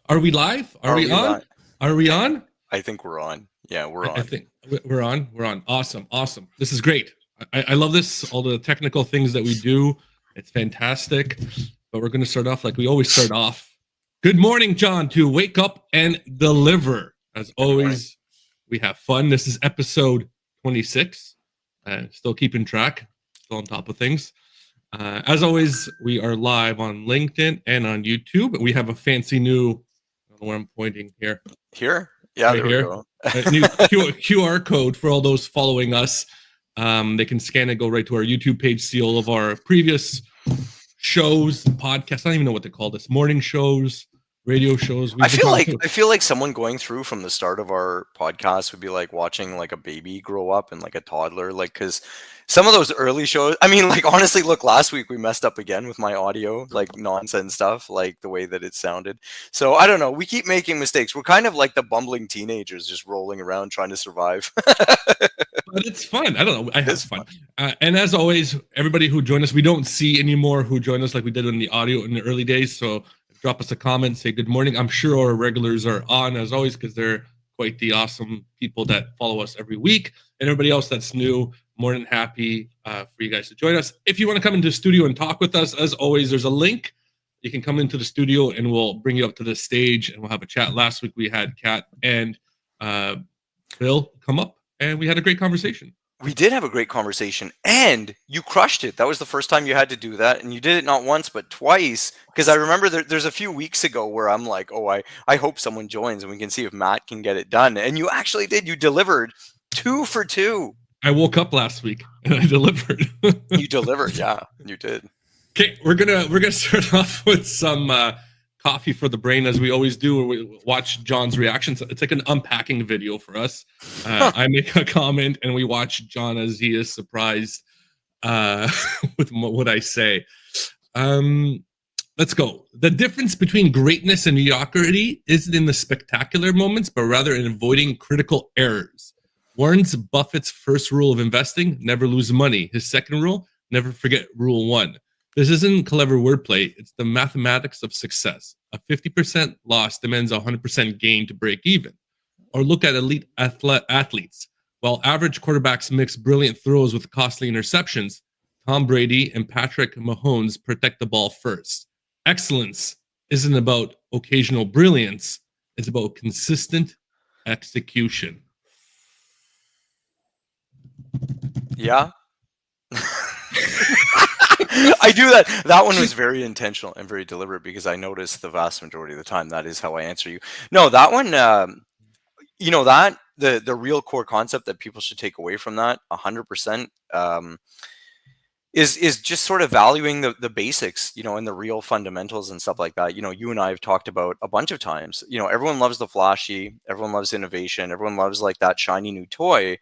Are we live? Are Are we we on? live? Are we I, on? I think we're on. Yeah, we're I on. think we're on. We're on. Awesome. Awesome. This is great. I love this. All the technical things that we do. It's fantastic. But we're going to start off like we always start off. Good morning, John, to wake up and deliver. As Good morning. always, we have fun. This is episode 26. Still keeping track, still on top of things. As always, we are live on LinkedIn and on YouTube. We have a fancy new, I don't know where I'm pointing here, Here? Yeah, right there we here, go. a new QR code for all those following us. They can scan it, go right to our YouTube page, see all of our previous shows, podcasts. I don't even know what to call this. Morning shows, radio shows. I We've been feel talking like to. I feel like someone going through from the start of our podcast would be like watching like a baby grow up and like a toddler, like because some of those early shows. I mean, like honestly, look, last week we messed up again with my audio, like nonsense stuff, like the way that it sounded. So I don't know. We keep making mistakes. We're kind of like the bumbling teenagers just rolling around trying to survive. But it's fun. I don't know. I It have is fun. fun. And as always, everybody who joined us, we don't see anymore who joined us like we did in the audio in the early days. So drop us a comment, say good morning. I'm sure our regulars are on as always because they're quite the awesome people that follow us every week. And everybody else that's new, more than happy for you guys to join us. If you want to come into the studio and talk with us, as always, there's a link. You can come into the studio and we'll bring you up to the stage and we'll have a chat. Last week we had Kat and Bill come up and we had a great conversation. We did have a great conversation and you crushed it. That was the first time you had to do that. And you did it not once, but twice. Because I remember there's a few weeks ago where I'm like, oh, I hope someone joins and we can see if Matt can get it done. And you actually did. You delivered 2 for 2. I woke up last week and I delivered. You delivered. Yeah, you did. Okay, we're gonna start off with some coffee for the brain, as we always do. Where we watch John's reactions. It's like an unpacking video for us. I make a comment, and we watch John as he is surprised with what I say. Let's go. The difference between greatness and mediocrity isn't in the spectacular moments, but rather in avoiding critical errors. Warren Buffett's first rule of investing: never lose money. His second rule: never forget rule 1. This isn't clever wordplay. It's the mathematics of success. A 50% loss demands a 100% gain to break even. Or look at elite athletes. While average quarterbacks mix brilliant throws with costly interceptions, Tom Brady and Patrick Mahomes protect the ball first. Excellence isn't about occasional brilliance. It's about consistent execution. Yeah. I do that. That one was very intentional and very deliberate because I noticed the vast majority of the time that is how I answer you. No, that one, that the real core concept that people should take away from that 100% is just sort of valuing the basics, and the real fundamentals and stuff like that. You and I have talked about a bunch of times. Everyone loves the flashy, everyone loves innovation, everyone loves like that shiny new toy.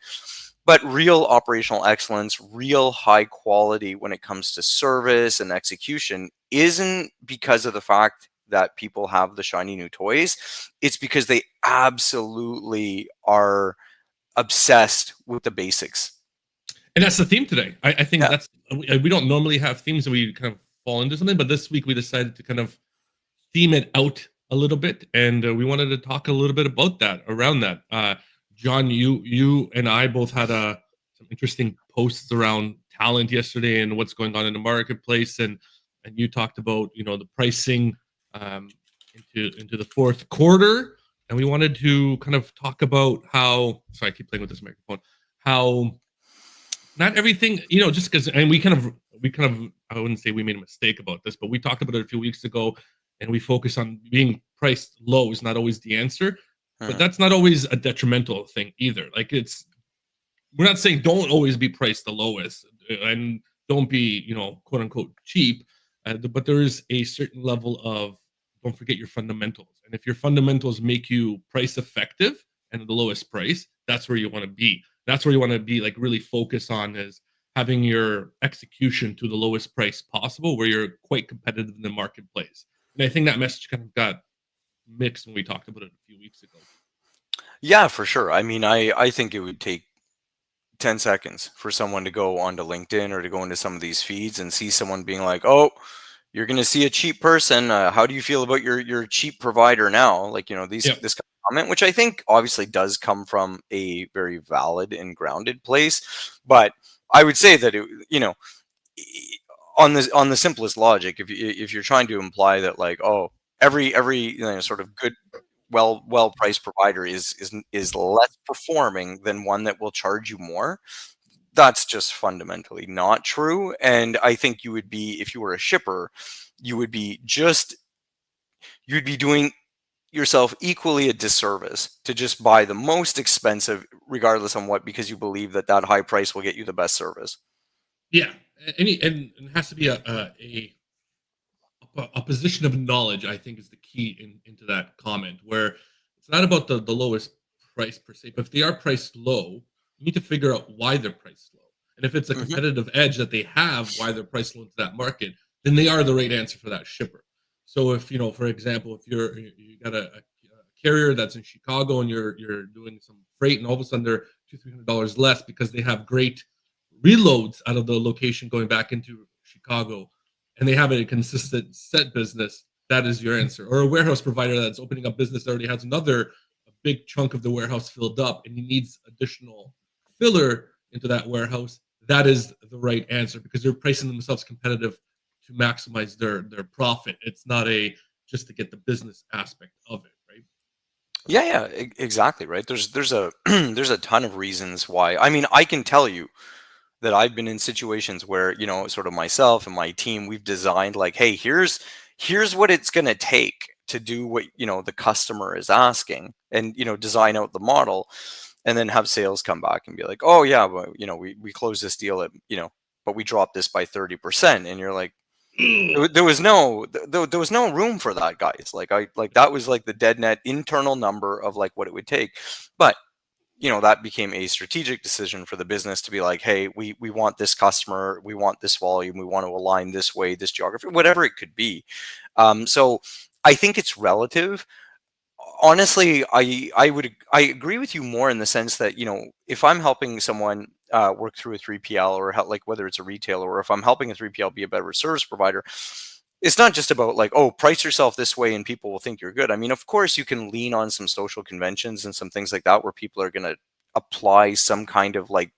But real operational excellence, real high quality when it comes to service and execution isn't because of the fact that people have the shiny new toys. It's because they absolutely are obsessed with the basics. And that's the theme today. I think Yeah. that's, we don't normally have themes and we kind of fall into something, but this week we decided to kind of theme it out a little bit, and we wanted to talk a little bit about that, around that. John, you and I both had some interesting posts around talent yesterday and what's going on in the marketplace, and you talked about the pricing into the fourth quarter, and we wanted to kind of talk about how. Sorry, I keep playing with this microphone. How not everything, just because, and we kind of, I wouldn't say we made a mistake about this, but we talked about it a few weeks ago, and we focus on being priced low is not always the answer, but that's not always a detrimental thing either. Like we're not saying don't always be priced the lowest and don't be, quote unquote cheap, but there is a certain level of don't forget your fundamentals. And if your fundamentals make you price effective and the lowest price, that's where you want to be. That's where you want to be, like really focus on is having your execution to the lowest price possible, where you're quite competitive in the marketplace. And I think that message kind of got mixed when we talked about it a few weeks ago. Yeah, for sure. I mean, I think it would take 10 seconds for someone to go onto LinkedIn or to go into some of these feeds and see someone being like, oh, You're going to see a cheap person. How do you feel about your cheap provider now? Like, this Yeah. kind of comment, which I think obviously does come from a very valid and grounded place. But I would say that on the simplest logic, if you're trying to imply that like, oh, every sort of good well priced provider is less performing than one that will charge you more, that's just fundamentally not true. And I think you would be, if you were a shipper, you would be you'd be doing yourself equally a disservice to just buy the most expensive regardless on what, because you believe that that high price will get you the best service. Yeah, and it has to be a position of knowledge. I think is the key into that comment, where it's not about the lowest price per se, but if they are priced low, you need to figure out why they're priced low, and if it's a Hmm. competitive edge that they have, why they're priced low into that market, then they are the right answer for that shipper. So if for example, if you got a carrier that's in Chicago and you're doing some freight, and all of a sudden they're $200-300 less because they have great reloads out of the location going back into Chicago, and they have a consistent set business, that is your answer. Or a warehouse provider that's opening up business that already has a big chunk of the warehouse filled up and he needs additional filler into that warehouse, that is the right answer because they're pricing themselves competitive to maximize their profit. It's not a just to get the business aspect of it, right? Yeah, exactly, right. There's a there's a ton of reasons why. I mean, I can tell you that I've been in situations where, sort of myself and my team, we've designed like, hey, here's what it's going to take to do what, the customer is asking, and, design out the model, and then have sales come back and be like, oh yeah, well, we closed this deal at, but we dropped this by 30%. And you're like, there was no room for that, guys. Like that was like the dead net internal number of like what it would take. But that became a strategic decision for the business to be like, hey, we want this customer, we want this volume, we want to align this way, this geography, whatever it could be. So I think it's relative. Honestly, I agree with you more in the sense that, if I'm helping someone work through a 3PL, or help, like whether it's a retailer, or if I'm helping a 3PL be a better service provider, it's not just about like, oh, price yourself this way and people will think you're good. I mean, of course you can lean on some social conventions and some things like that where people are going to apply some kind of like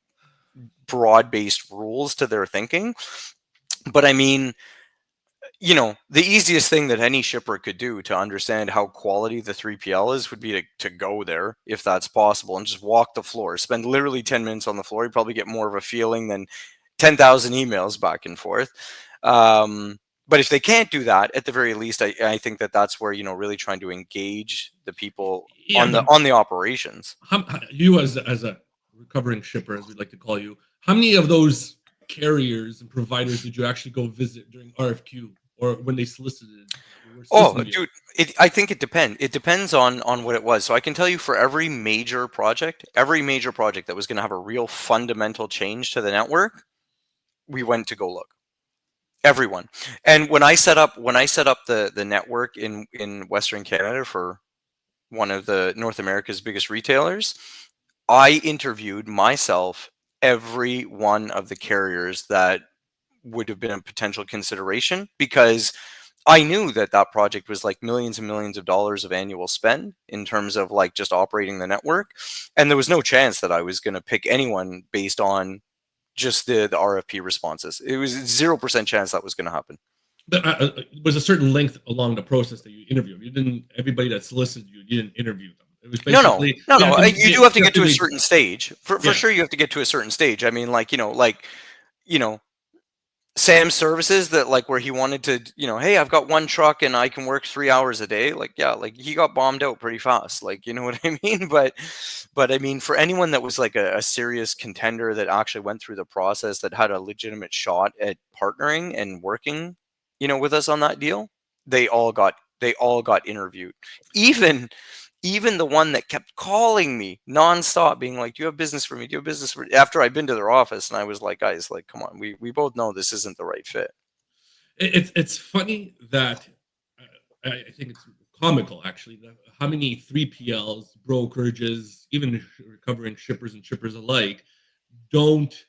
broad-based rules to their thinking. But I mean, the easiest thing that any shipper could do to understand how quality the 3PL is would be to go there, if that's possible, and just walk the floor. Spend literally 10 minutes on the floor. You probably get more of a feeling than 10,000 emails back and forth. But if they can't do that, at the very least, I think that's where, really trying to engage the people Yeah, on but the operations. you as a recovering shipper, as we like to call you, how many of those carriers and providers did you actually go visit during RFQ or when they solicited? Were Oh, soliciting you? dude, I think it depends. It depends on what it was. So I can tell you, for every major project that was going to have a real fundamental change to the network, we went to go look. Everyone. And when I set up the network in Western Canada for one of the North America's biggest retailers, I interviewed myself every one of the carriers that would have been a potential consideration, because I knew that that project was like millions and millions of dollars of annual spend in terms of like just operating the network. And there was no chance that I was going to pick anyone based on just the RFP responses. It was 0% chance that was going to happen. Was a certain length along the process that you interviewed. You didn't everybody that solicited you. You didn't interview them. It was No, no, basically no, you have no. to You do have to you get have to to a meet. certain stage. For Yeah, sure, you have to get to a certain stage. I mean, you know, Sam's services, that like where he wanted to, hey, I've got one truck and I can work 3 hours a day. Like, yeah, like he got bombed out pretty fast. Like, you know what I mean? But I mean, for anyone that was like a serious contender that actually went through the process, that had a legitimate shot at partnering and working, with us on that deal, they all got interviewed. Even the one that kept calling me nonstop, being like, "Do you have business for me? Do you have business for me?" After I'd been to their office, and I was like, "Guys, like, come on, we both know this isn't the right fit." it's funny that I think it's comical actually that how many 3PLs, brokerages, even recovering shippers and shippers alike don't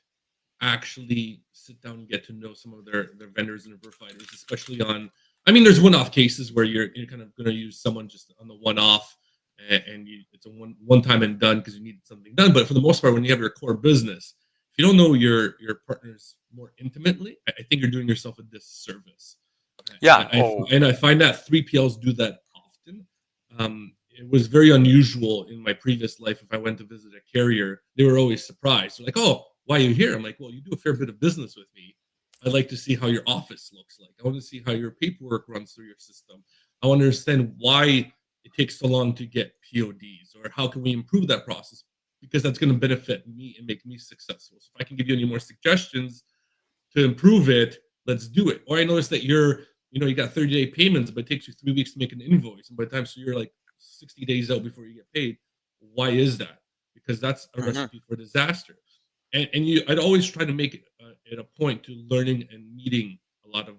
actually sit down and get to know some of their vendors and their providers, especially on. I mean, there's one-off cases where you're kind of going to use someone just on the one-off, and it's a one time and done because you need something done. But for the most part, when you have your core business, if you don't know your partners more intimately, I think you're doing yourself a disservice. Yeah. And I find that 3PLs do that often. It was very unusual in my previous life. If I went to visit a carrier, they were always surprised. They're like, "Oh, why are you here?" I'm like, "Well, you do a fair bit of business with me. I'd like to see how your office looks like. I want to see how your paperwork runs through your system. I want to understand why it takes so long to get PODs, or how can we improve that process, because that's going to benefit me and make me successful. So if I can give you any more suggestions to improve it, let's do it." Or I noticed that you got 30-day payments, but it takes you 3 weeks to make an invoice. And by the time, so you're like 60 days out before you get paid. Why is that? Because that's a recipe for disaster. I'd always try to make it a point to learning and meeting a lot of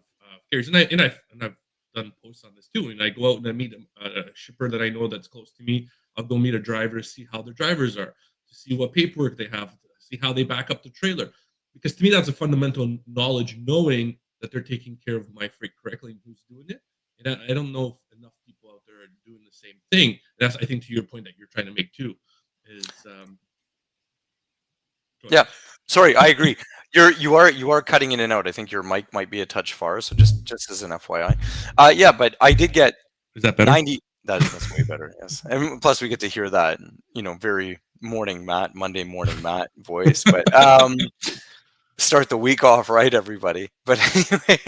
carriers. I've done posts on this too. And I go out and I meet a shipper that I know that's close to me. I'll go meet a driver, see how their drivers are, to see what paperwork they have, to see how they back up the trailer. Because to me, that's a fundamental knowledge, knowing that they're taking care of my freight correctly and who's doing it. And I don't know if enough people out there are doing the same thing. That's, I think, to your point that you're trying to make too, is yeah. Sorry, I agree. You are cutting in and out. I think your mic might be a touch far, so just as an FYI. Yeah, but I did get Is that better? 90. That's way better. Yes, and plus we get to hear that very Monday morning Matt voice. But start the week off right, everybody. But anyway,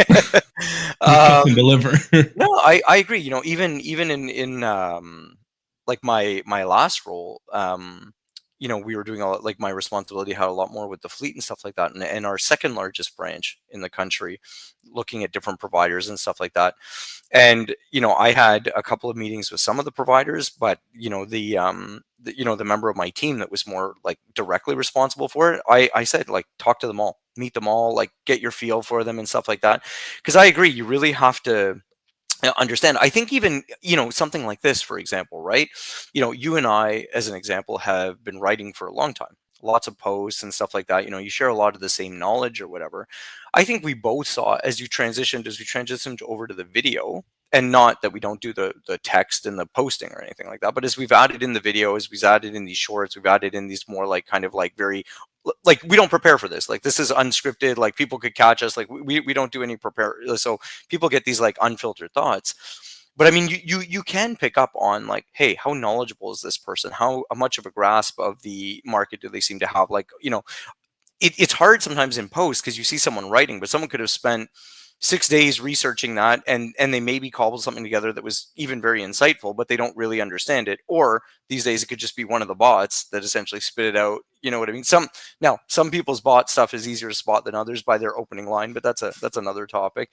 deliver. no, I agree. Even in like my last role, we were doing a lot, like my responsibility had a lot more with the fleet and stuff like that, and our second largest branch in the country, looking at different providers and stuff like that. And I had a couple of meetings with some of the providers, but the member of my team that was more like directly responsible for it, I said, like, talk to them all, meet them all, like get your feel for them and stuff like that. Because I agree, you really have to understand. I think even something like this, for example, right? You and I, as an example, have been writing for a long time, lots of posts and stuff like that. You share a lot of the same knowledge or whatever. I think we both saw as we transitioned over to the video, and not that we don't do the text and the posting or anything like that, but as we've added in the video, as we've added in these shorts, we've added in these more like kind of like very, like, we don't prepare for this. Like, this is unscripted. Like, people could catch us. Like, we don't do any prepare. So people get these like unfiltered thoughts. But I mean, you can pick up on like, hey, how knowledgeable is this person? How much of a grasp of the market do they seem to have? Like, it's hard sometimes in post because you see someone writing, but someone could have spent 6 days researching that, and they maybe cobbled something together that was even very insightful, but they don't really understand it. Or these days it could just be one of the bots that essentially spit it out. You know what I mean? Some people's bot stuff is easier to spot than others by their opening line, but that's another topic.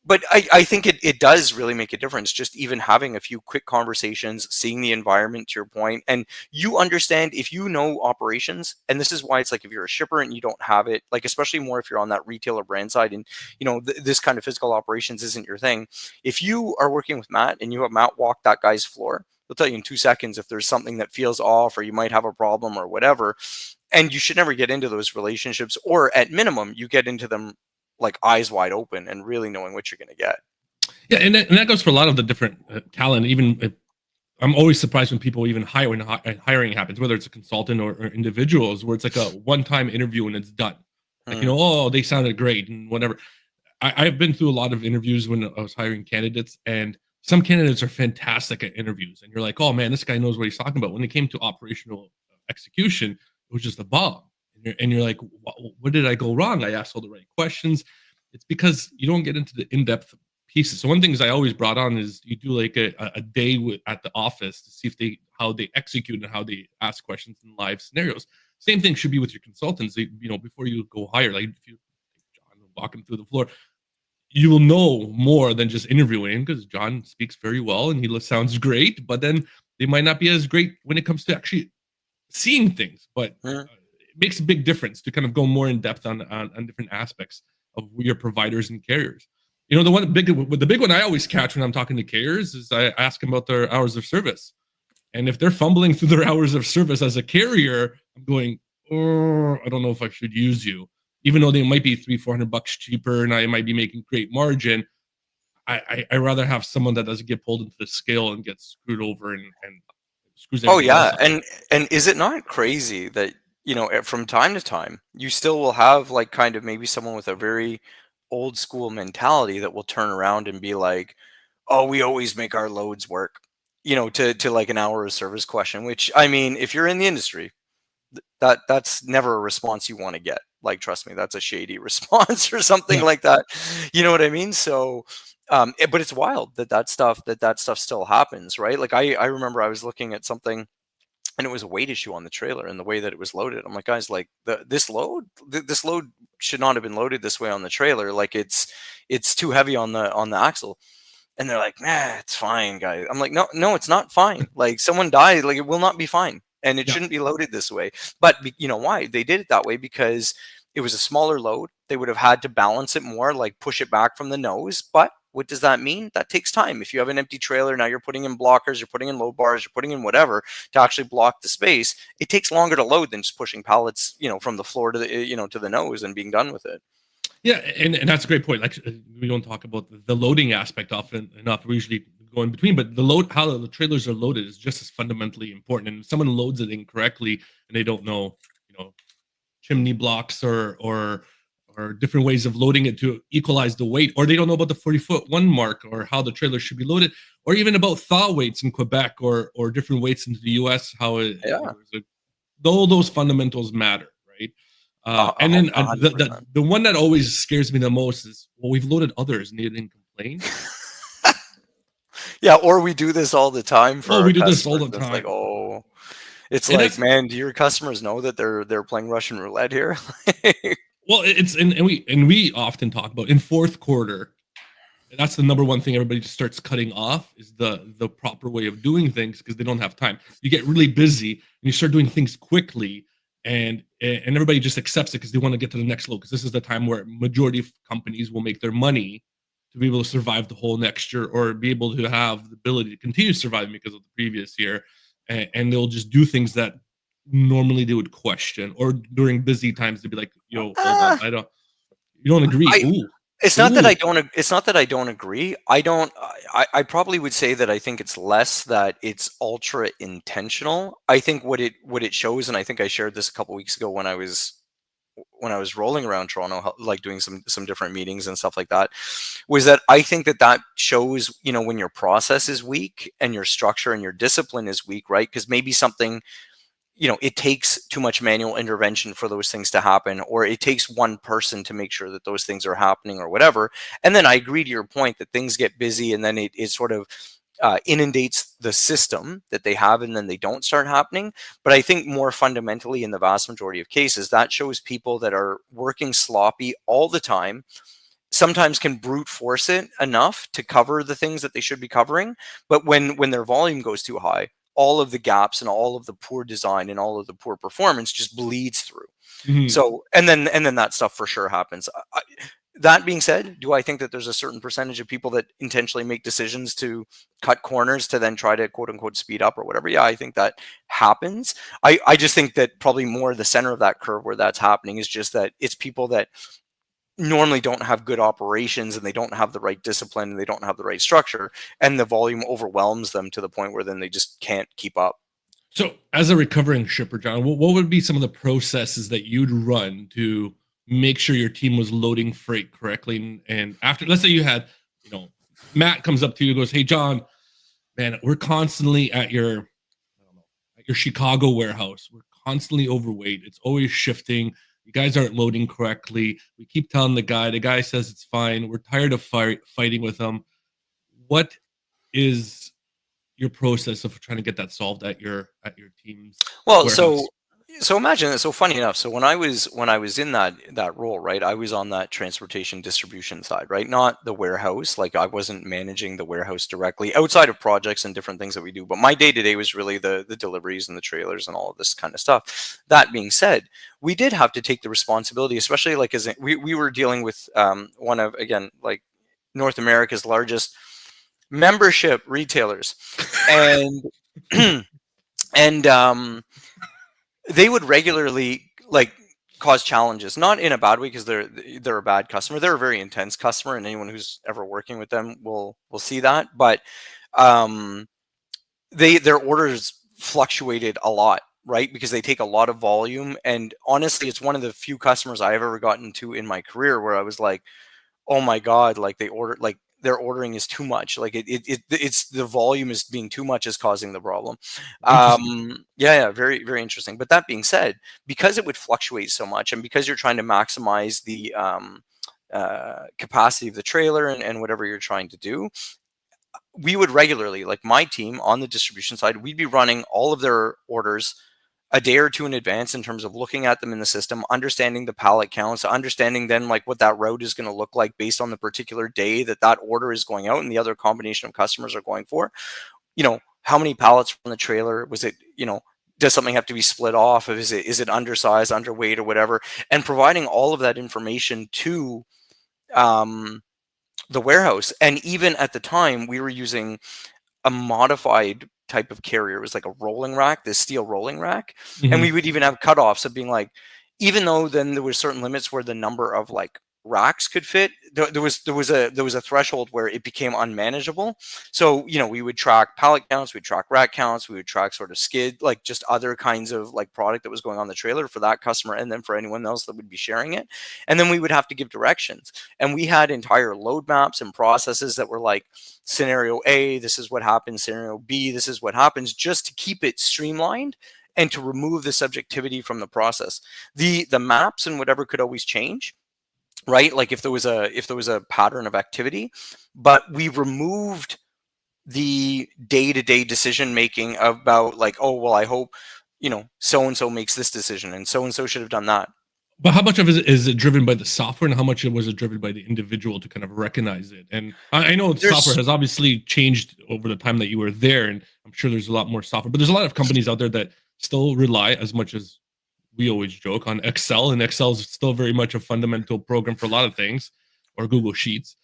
But I think it does really make a difference, just even having a few quick conversations, seeing the environment, to your point, and you understand, if you know operations. And this is why it's like, if you're a shipper and you don't have it, like, especially more if you're on that retailer brand side, and this kind of physical operations isn't your thing. If you are working with Matt and you have Matt walk that guy's floor, he'll tell you in 2 seconds if there's something that feels off, or you might have a problem or whatever. And you should never get into those relationships, or at minimum, you get into them like eyes wide open and really knowing what you're going to get. Yeah, and that goes for a lot of the different talent. Even I'm always surprised when people even hire, when hiring happens, whether it's a consultant or individuals, where it's like a one-time interview and it's done. Like, oh, they sounded great and whatever. I've been through a lot of interviews when I was hiring candidates, and some candidates are fantastic at interviews, and you're like, oh man, this guy knows what he's talking about. When it came to operational execution, it was just a bomb. And you're like, what did I go wrong? I asked all the right questions. It's because you don't get into the in-depth pieces. So one thing I always brought on is you do like a day at the office to see if how they execute and how they ask questions in live scenarios. Same thing should be with your consultants. Before you go hire, like if you take John and walk him through the floor, you will know more than just interviewing him, because John speaks very well and he sounds great, but then they might not be as great when it comes to actually seeing things. But it makes a big difference to kind of go more in depth on different aspects of your providers and carriers. The big one I always catch when I'm talking to carriers is I ask them about their hours of service. And if they're fumbling through their hours of service as a carrier, I'm going, oh, I don't know if I should use you. even though they might be $300-400 cheaper and I might be making great margin, I rather have someone that doesn't get pulled into the scale and gets screwed over and screws Oh everything else yeah, up. and is it not crazy that, from time to time, you still will have like kind of maybe someone with a very old school mentality that will turn around and be like, "Oh, we always make our loads work," to like an hour of service question, which I mean, if you're in the industry, that's never a response you want to get. Like, trust me, that's a shady response or something Yeah. like that. You know what I mean? So, but it's wild that stuff still happens, right? Like I remember I was looking at something and it was a weight issue on the trailer and the way that it was loaded. I'm like, guys, like this load should not have been loaded this way on the trailer. Like it's too heavy on the axle. And they're like, nah, it's fine, guys. I'm like, no, it's not fine. Like someone died, like it will not be fine. And it Yeah. shouldn't be loaded this way. But you know why? They did it that way because it was a smaller load. They would have had to balance it more, like push it back from the nose. But what does that mean? That takes time. If you have an empty trailer, now you're putting in blockers, you're putting in low bars, you're putting in whatever to actually block the space. It takes longer to load than just pushing pallets, from the floor to the nose and being done with it. Yeah, and that's a great point. Like we don't talk about the loading aspect often enough. We usually go in between, but the load, how the trailers are loaded, is just as fundamentally important. And if someone loads it incorrectly and they don't know, chimney blocks or different ways of loading it to equalize the weight, or they don't know about the 40-foot one mark or how the trailer should be loaded, or even about thaw weights in Quebec or different weights into the US, how it, Yeah, all those fundamentals matter, right? And then 100%. the one that always scares me the most is, well, we've loaded others and they didn't complain. Yeah, or we do this all the time for Oh, our we do this all customers. the It's like, time. oh, it's And like, that's, man, do your customers know that they're playing Russian roulette here? well, it's and we often talk about in fourth quarter. That's the number one thing everybody just starts cutting off is the proper way of doing things because they don't have time. You get really busy and you start doing things quickly, and everybody just accepts it because they want to get to the next low because this is the time where majority of companies will make their money to be able to survive the whole next year or be able to have the ability to continue surviving because of the previous year, and they'll just do things that normally they would question or during busy times they'd be like, "Yo, hold on, uh, I don't." You don't agree? I Ooh, It's not that ooh. I don't agree. I probably would say that I think it's less that it's ultra intentional. I think what it shows, and I think I shared this a couple weeks ago when I was rolling around Toronto, like doing some different meetings and stuff like that, was that I think that shows, when your process is weak and your structure and your discipline is weak, right? Because maybe something, it takes too much manual intervention for those things to happen, or it takes one person to make sure that those things are happening or whatever. And then I agree to your point that things get busy and then it sort of inundates the system that they have and then they don't start happening. But I think more fundamentally, in the vast majority of cases, that shows people that are working sloppy all the time, sometimes can brute force it enough to cover the things that they should be covering, but when their volume goes too high, all of the gaps and all of the poor design and all of the poor performance just bleeds through. Mhm. So and then that stuff for sure happens. That being said, do I think that there's a certain percentage of people that intentionally make decisions to cut corners to then try to quote unquote speed up or whatever? Yeah, I think that happens. I just think that probably more the center of that curve where that's happening is just that it's people that normally don't have good operations and they don't have the right discipline and they don't have the right structure, and the volume overwhelms them to the point where then they just can't keep up. So, as a recovering shipper, John, what would be some of the processes that you'd run to make sure your team was loading freight correctly? And after, let's say you had, you know, Matt comes up to you and goes, "Hey, John, man, we're constantly at your, I don't know, at your Chicago warehouse. We're constantly overweight. It's always shifting. You guys aren't loading correctly. We keep telling the guy. The guy says it's fine. We're tired of fighting with him. What is your process of trying to get that solved at your team's Well, warehouse?" so imagine that. So funny enough, so when I was in that role, right, I was on that transportation distribution side, right? Not the warehouse. Like I wasn't managing the warehouse directly outside of projects and different things that we do. But my day to day was really the deliveries and the trailers and all of this kind of stuff. That being said, we did have to take the responsibility, especially like as we were dealing with one of, again, like North America's largest membership retailers, and and they would regularly, like, cause challenges, not in a bad way because they're a bad customer. They're a very intense customer, and anyone who's ever working with them will see that. But their orders fluctuated a lot, right? Because they take a lot of volume. And honestly, it's one of the few customers I've ever gotten to in my career where I was like, oh my God, like they order, like their ordering is too much. Like it's the volume is being too much is causing the problem. Interesting. Yeah, very, very interesting. But that being said, because it would fluctuate so much and because you're trying to maximize the capacity of the trailer and whatever you're trying to do, we would regularly, like my team on the distribution side, we'd be running all of their orders a day or two in advance in terms of looking at them in the system, understanding the pallet counts, understanding then like what that route is going to look like based on the particular day that that order is going out and the other combination of customers are going for. You know, how many pallets from the trailer was it? You know, does something have to be split off? Is it undersized, underweight, or whatever? And providing all of that information to the warehouse. And even at the time, we were using a modified type of carrier. It was like a rolling rack, this steel rolling rack. And we Hmm. would even have cutoffs of being like, even though then there was certain limits where the number of like racks could fit, there was a threshold where it became unmanageable. So, you know, we would track pallet counts, we'd track rack counts, we would track sort of skid, like just other kinds of like product that was going on the trailer for that customer and then for anyone else that would be sharing it. And then we would have to give directions. And we had entire load maps and processes that were like, scenario A, this is what happens, scenario B, this is what happens, just to keep it streamlined and to remove the subjectivity from the process. The maps and whatever could always change, right? Like if there was a pattern of activity, but we removed the day-to-day decision making about like, oh well, I hope, you know, so and so makes this decision and so should have done that. But how much of it is it driven by the software, and how much was it driven by the individual to kind of recognize it? And I know software There's has obviously changed over the time that you were there, and I'm sure there's a lot more software. But there's a lot of companies out there that still rely, as much as we always joke, on Excel, and Excel is still very much a fundamental program for a lot of things, or Google Sheets.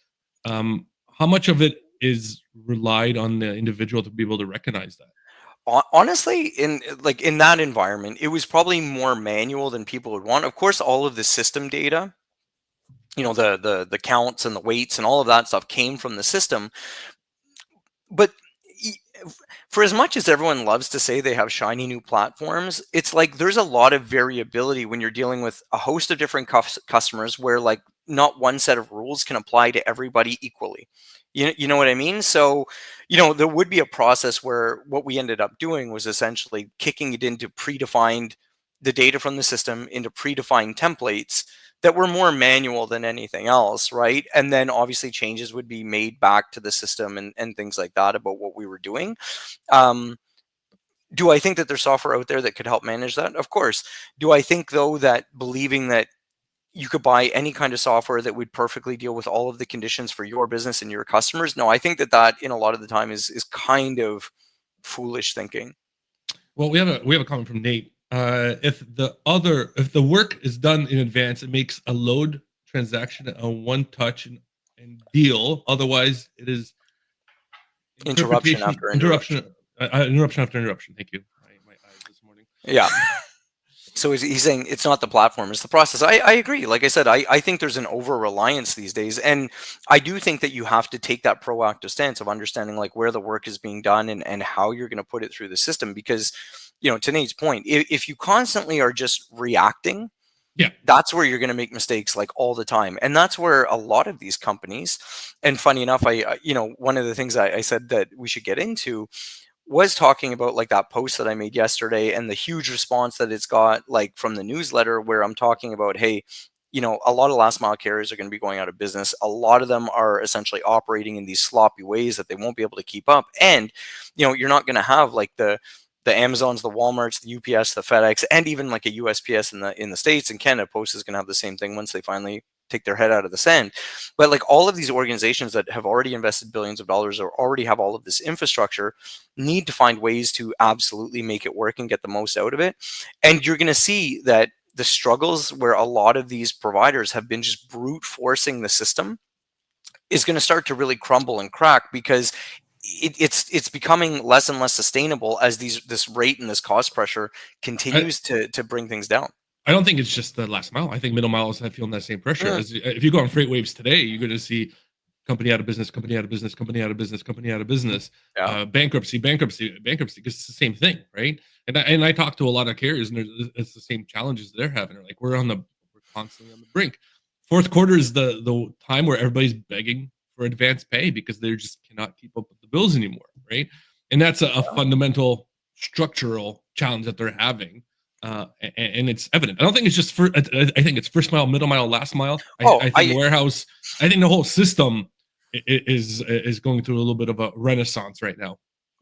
How much of it is relied on the individual to be able to recognize that? honestly, in that environment, it was probably more manual than people would want. Of course, all of the system data, you know, the counts and the weights and all of that stuff came from the system. But for as much as everyone loves to say they have shiny new platforms, it's like there's a lot of variability when you're dealing with a host of different customers where like not one set of rules can apply to everybody equally. You know what I mean? So, you know, there would be a process where what we ended up doing was essentially kicking it into predefined the data from the system into predefined templates that were more manual than anything else, right? And then obviously changes would be made back to the system and things like that about what we were doing. Um, do I think that there's software out there that could help manage that? Of course. Do I think though that believing that you could buy any kind of software that would perfectly deal with all of the conditions for your business and your customers? No, I think that that in a lot of the time is kind of foolish thinking. Well, we have a comment from Nate. If the work is done in advance, it makes a load transaction a one touch and deal. Otherwise, it is Interruption interpretation after interruption interruption. interruption after interruption. Thank you. My eyes this morning. Yeah. So he's saying it's not the platform, it's the process. I agree. Like I said, I think there's an over reliance these days. And I do think that you have to take that proactive stance of understanding like where the work is being done and how you're going to put it through the system. Because, you know, to Nate's point, if you constantly are just reacting, Yeah. that's where you're going to make mistakes like all the time. And that's where a lot of these companies, and funny enough, you know, one of the things I said that we should get into was talking about like that post that I made yesterday and the huge response that it's got like from the newsletter where I'm talking about, hey, you know, a lot of last mile carriers are going to be going out of business. A lot of them are essentially operating in these sloppy ways that they won't be able to keep up. And, you know, you're not going to have like the Amazons, the Walmarts, the UPS, the FedEx, and even like a USPS in the States and Canada. Post is going to have the same thing once they finally take their head out of the sand. But like all of these organizations that have already invested billions of dollars or already have all of this infrastructure need to find ways to absolutely make it work and get the most out of it. And you're going to see that the struggles where a lot of these providers have been just brute forcing the system is going to start to really crumble and crack because it's becoming less and less sustainable as this rate and this cost pressure I, continues to bring things down. I don't think it's just the last mile. I think middle miles have feeling that same pressure. Mm, As if you go on freight waves today, you're going to see company out of business, company out of business, company out of business, company out of business, yeah. bankruptcy, bankruptcy, bankruptcy. Because it's the same thing, right? And I talk to a lot of carriers, and it's the same challenges they're having. They're like, we're constantly on the brink. Fourth quarter is the time where everybody's begging for advanced pay because they just cannot keep up with the bills anymore, right? And that's a fundamental structural challenge that they're having. And it's evident. I don't think it's just for. I think it's first mile, middle mile, last mile. Oh, I think warehouse. I think the whole system is going through a little bit of a renaissance right now.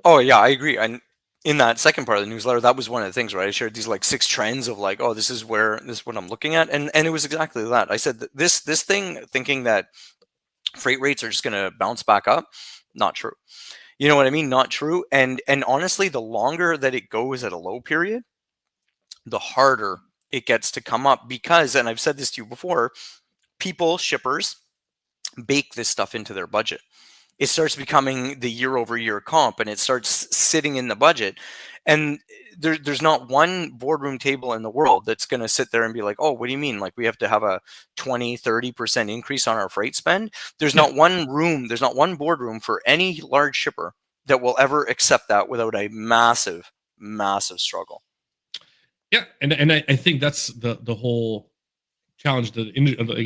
oh yeah, I agree. And in that second part of the newsletter, that was one of the things, right? I shared these like 6 trends of like, oh, this is what I'm looking at, and it was exactly that. I said that this thing, thinking that freight rates are just going to bounce back up, not true. You know what I mean? Not true. And honestly, the longer that it goes at a low period, the harder it gets to come up because, and I've said this to you before, people, shippers, bake this stuff into their budget. It starts becoming the year over year comp and it starts sitting in the budget. And there's not one boardroom table in the world that's going to sit there and be like, oh, what do you mean? Like we have to have a 20-30% increase on our freight spend? There's Yeah, not one room, there's not one boardroom for any large shipper that will ever accept that without a massive, massive struggle. yeah, and I think that's the whole challenge. The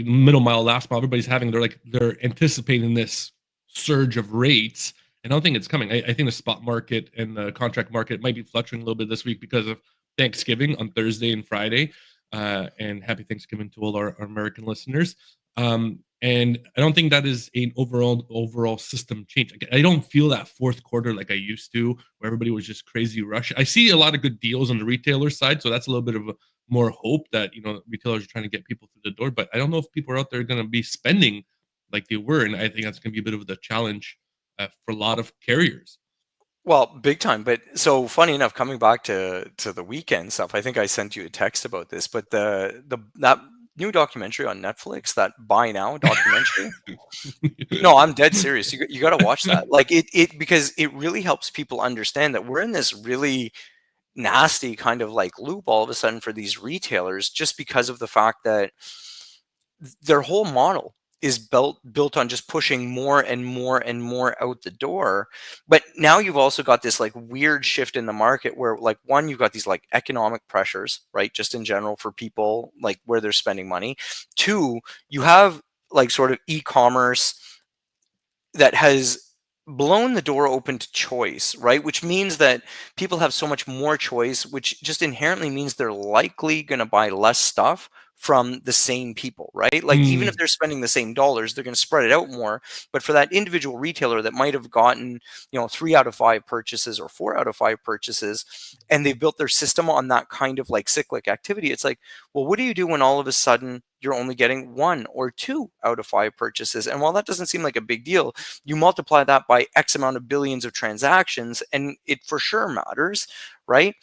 middle mile, last mile, everybody's having. They're anticipating this surge of rates. And I don't think it's coming. I think the spot market and the contract market might be fluctuating a little bit this week because of Thanksgiving on Thursday and Friday. And happy Thanksgiving to all our American listeners. And I don't think that is an overall system change. I don't feel that fourth quarter like I used to, where everybody was just crazy rush. I see a lot of good deals on the retailer side, so that's a little bit of a more hope that retailers are trying to get people through the door. But I don't know if people are out there going to be spending like they were, and I think that's going to be a bit of the challenge for a lot of carriers. Well, big time. But so funny enough, coming back to the weekend stuff, I think I sent you a text about this, but the that new documentary on Netflix, that Buy Now documentary. No, I'm dead serious. You got to watch that. Like it because it really helps people understand that we're in this really nasty kind of like loop all of a sudden for these retailers just because of the fact that their whole model is built on just pushing more and more and more out the door. But now you've also got this like weird shift in the market where like one, you've got these like economic pressures, right? Just in general for people, like where they're spending money. Two, you have like sort of e-commerce that has blown the door open to choice, right? Which means that people have so much more choice, which just inherently means they're likely going to buy less stuff from the same people, right? Like even if Mm, they're spending the same dollars, they're going to spread it out more. But for that individual retailer that might have gotten, 3 out of 5 purchases or 4 out of 5 purchases, and they've built their system on that kind of like cyclic activity, it's like, well, what do you do when all of a sudden you're only getting 1 or 2 out of 5 purchases? And while that doesn't seem like a big deal, you multiply that by X amount of billions of transactions, and it for sure matters, right?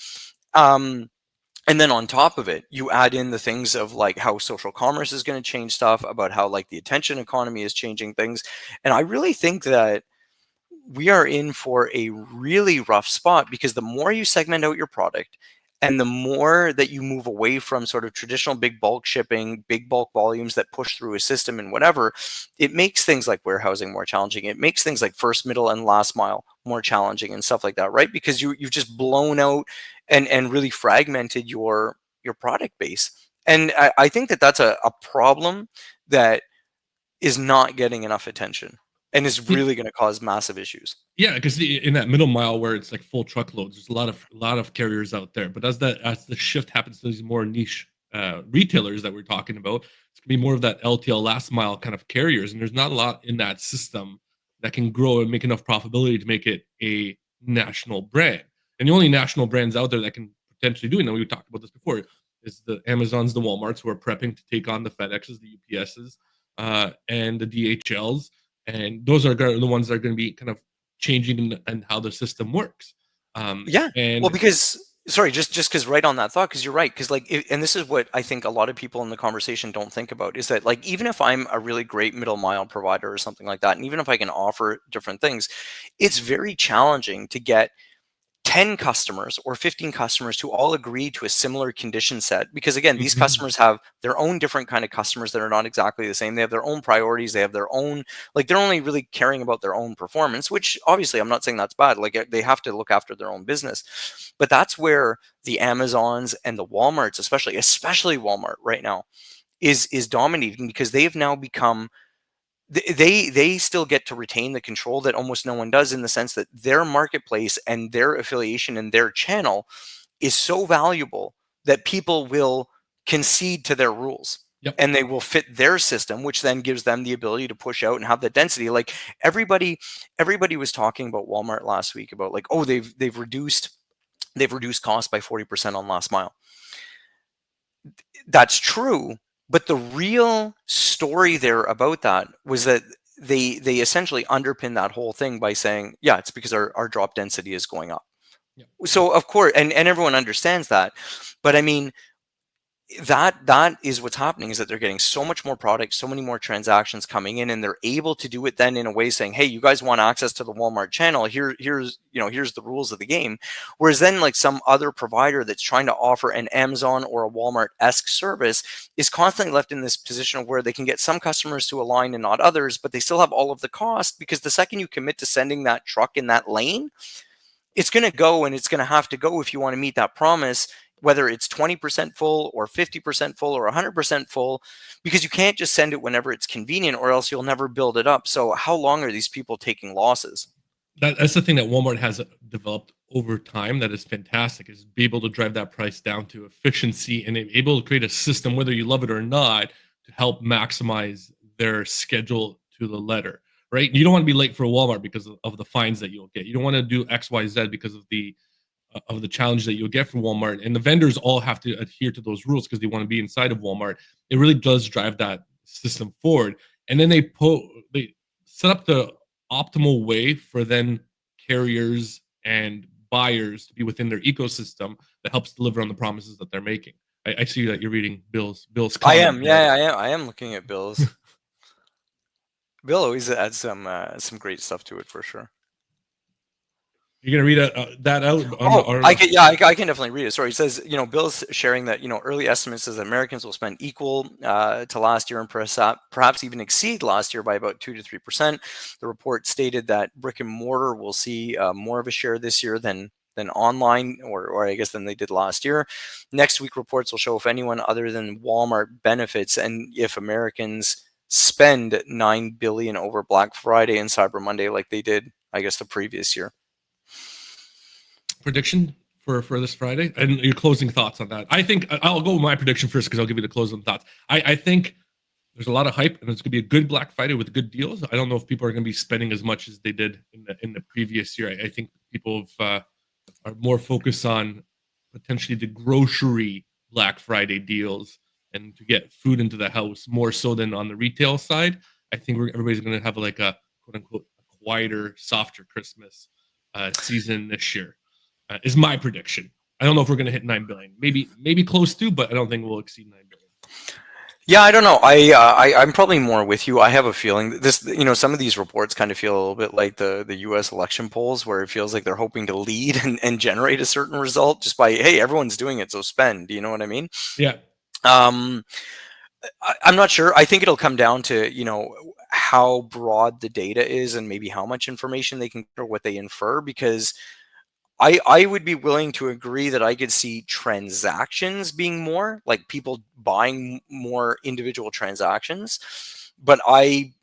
And then on top of it, you add in the things of like how social commerce is going to change stuff, about how like the attention economy is changing things. And I really think that we are in for a really rough spot because the more you segment out your product and the more that you move away from sort of traditional big bulk shipping, big bulk volumes that push through a system and whatever, it makes things like warehousing more challenging. It makes things like first, middle, and last mile more challenging and stuff like that, right? Because you've just blown out and really fragmented your product base. And I think that that's a problem that is not getting enough attention and is really going to cause massive issues. yeah, because in that middle mile where it's like full truckloads, there's a lot of carriers out there. But as the shift happens to these more niche retailers that we're talking about, it's gonna be more of that LTL last mile kind of carriers, and there's not a lot in that system that can grow and make enough profitability to make it a national brand. And the only national brands out there that can potentially do it, and we talked about this before, is the Amazons, the Walmarts, who are prepping to take on the FedExes, the UPSs, and the DHLs, and those are the ones that are going to be kind of changing and how the system works. Yeah. Well, And because sorry, just because right on that thought, because you're right, because like, and this is what I think a lot of people in the conversation don't think about is that like even if I'm a really great middle mile provider or something like that, and even if I can offer different things, it's very challenging to get 10 customers or 15 customers who all agree to a similar condition set, because again, these Mhm. customers have their own different kind of customers that are not exactly the same. They have their own priorities. They have their own, like, they're only really caring about their own performance, which obviously I'm not saying that's bad. Like, they have to look after their own business. But that's where the Amazons and the Walmarts, especially Walmart right now, is dominating, because they've now become, they still get to retain the control that almost no one does, in the sense that their marketplace and their affiliation and their channel is so valuable that people will concede to their rules. Yep. And they will fit their system, which then gives them the ability to push out and have the density. Like, everybody was talking about Walmart last week about, like, oh, they've reduced costs by 40% on last mile. That's true, but the real story there about that was that they essentially underpin that whole thing by saying, yeah, it's because our drop density is going up. Yep. So of course, and everyone understands that, but I mean, that is what's happening, is that they're getting so much more product, so many more transactions coming in, and they're able to do it then in a way saying, hey, you guys want access to the Walmart channel, here's the rules of the game. Whereas then, like, some other provider that's trying to offer an Amazon or a Walmart-esque service is constantly left in this position of where they can get some customers to align and not others, but they still have all of the cost, because the second you commit to sending that truck in that lane, it's going to go, and it's going to have to go if you want to meet that promise, whether it's 20% full or 50% full or 100% full, because you can't just send it whenever it's convenient, or else you'll never build it up. So how long are these people taking losses? That's the thing that Walmart has developed over time that is fantastic, is be able to drive that price down to efficiency and able to create a system, whether you love it or not, to help maximize their schedule to the letter, right? You don't want to be late for a Walmart because of the fines that you'll get. You don't want to do XYZ because of the challenge that you'll get from Walmart, and the vendors all have to adhere to those rules because they want to be inside of Walmart. It really does drive that system forward, and then they set up the optimal way for then carriers and buyers to be within their ecosystem that helps deliver on the promises that they're making. I see that you're reading Bill's I comment am, there. yeah, I am looking at Bill's. Bill always adds some great stuff to it, for sure. You're gonna read that out on Oh, the article? I can definitely read it. Sorry, he says, Bill's sharing that, early estimates says that Americans will spend equal to last year, and perhaps even exceed last year by about 2 to 3%. The report stated that brick and mortar will see more of a share this year than online, or I guess than they did last year. Next week reports will show if anyone other than Walmart benefits, and if Americans spend $9 billion over Black Friday and Cyber Monday like they did, I guess, the previous year. Prediction for this Friday and your closing thoughts on that. I think I'll go with my prediction first because I'll give you the closing thoughts. I think there's a lot of hype and it's gonna be a good Black Friday with good deals. I don't know if people are gonna be spending as much as they did in the previous year. I think people are more focused on potentially the grocery Black Friday deals and to get food into the house more so than on the retail side. I think everybody's gonna have like a quote unquote quieter, softer Christmas season this year. Is my prediction. I don't know if we're going to hit 9 billion. Maybe close to, but I don't think we'll exceed 9 billion. Yeah, I don't know. I'm probably more with you. I have a feeling that this, some of these reports kind of feel a little bit like the U.S. election polls, where it feels like they're hoping to lead and generate a certain result just by, hey, everyone's doing it, so spend. Do you know what I mean? Yeah. I'm not sure. I think it'll come down to, how broad the data is and maybe how much information they can or what they infer, because I would be willing to agree that I could see transactions being more, like people buying more individual transactions. But I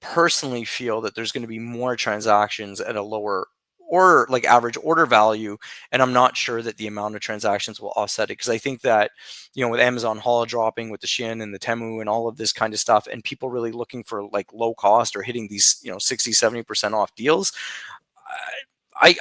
personally feel that there's going to be more transactions at a lower or like average order value. And I'm not sure that the amount of transactions will offset it. Because I think that, with Amazon holo dropping, with the Shein and the Temu and all of this kind of stuff, and people really looking for like low cost or hitting these, 60-70% off deals, I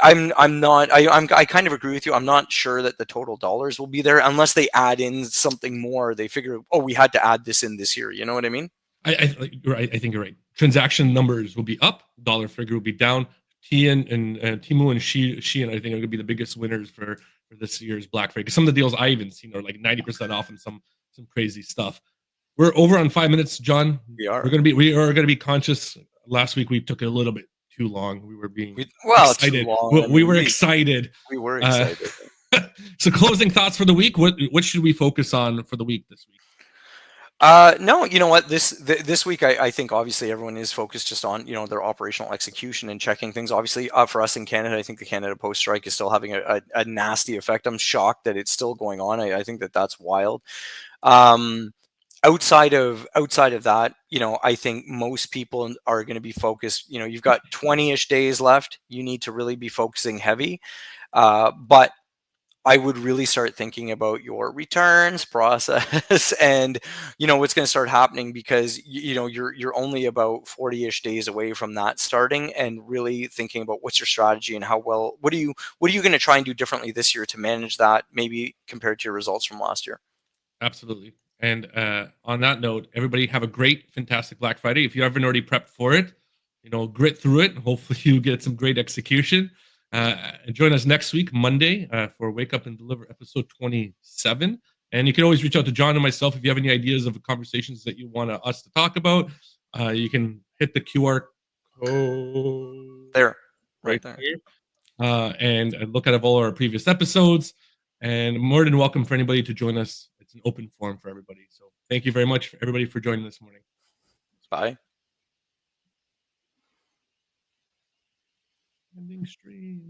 kind of agree with you. I'm not sure that the total dollars will be there unless they add in something more. They figure, oh, we had to add this in this year. You know what I mean? You're right. I think you're right. Transaction numbers will be up. Dollar figure will be down. Temu and Shein, I think, are going to be the biggest winners for this year's Black Friday. Because some of the deals I even seen are like 90% off and some crazy stuff. We're over on 5 minutes, John. We are. We are going to be conscious. Last week we took it a little bit too long. We were being Well, too excited. long. I We mean, were excited. we were Uh, excited. so closing thoughts for the week. What should we focus on for the week this week? No, you know what? This week, I think obviously everyone is focused just on their operational execution and checking things. Obviously, for us in Canada, I think the Canada Post strike is still having a nasty effect. I'm shocked that it's still going on. I think that's wild. Um, outside of that, I think most people are going to be focused. You've got 20-ish days left. You need to really be focusing heavy. But I would really start thinking about your returns process and what's going to start happening, because you're only about 40-ish days away from that starting, and really thinking about what's your strategy and what are you going to try and do differently this year to manage that, maybe compared to your results from last year. Absolutely. And on that note, everybody have a great, fantastic Black Friday. If you haven't already prepped for it, grit through it. Hopefully, you get some great execution. Join us next week, Monday, for Wake Up and Deliver episode 27. And you can always reach out to John and myself if you have any ideas of conversations that you want us to talk about. You can hit the QR code There, right right there. here, and look at all our previous episodes. And more than welcome for anybody to join us. It's an open forum for everybody. So thank you very much, everybody, for joining this morning. Bye. Ending stream.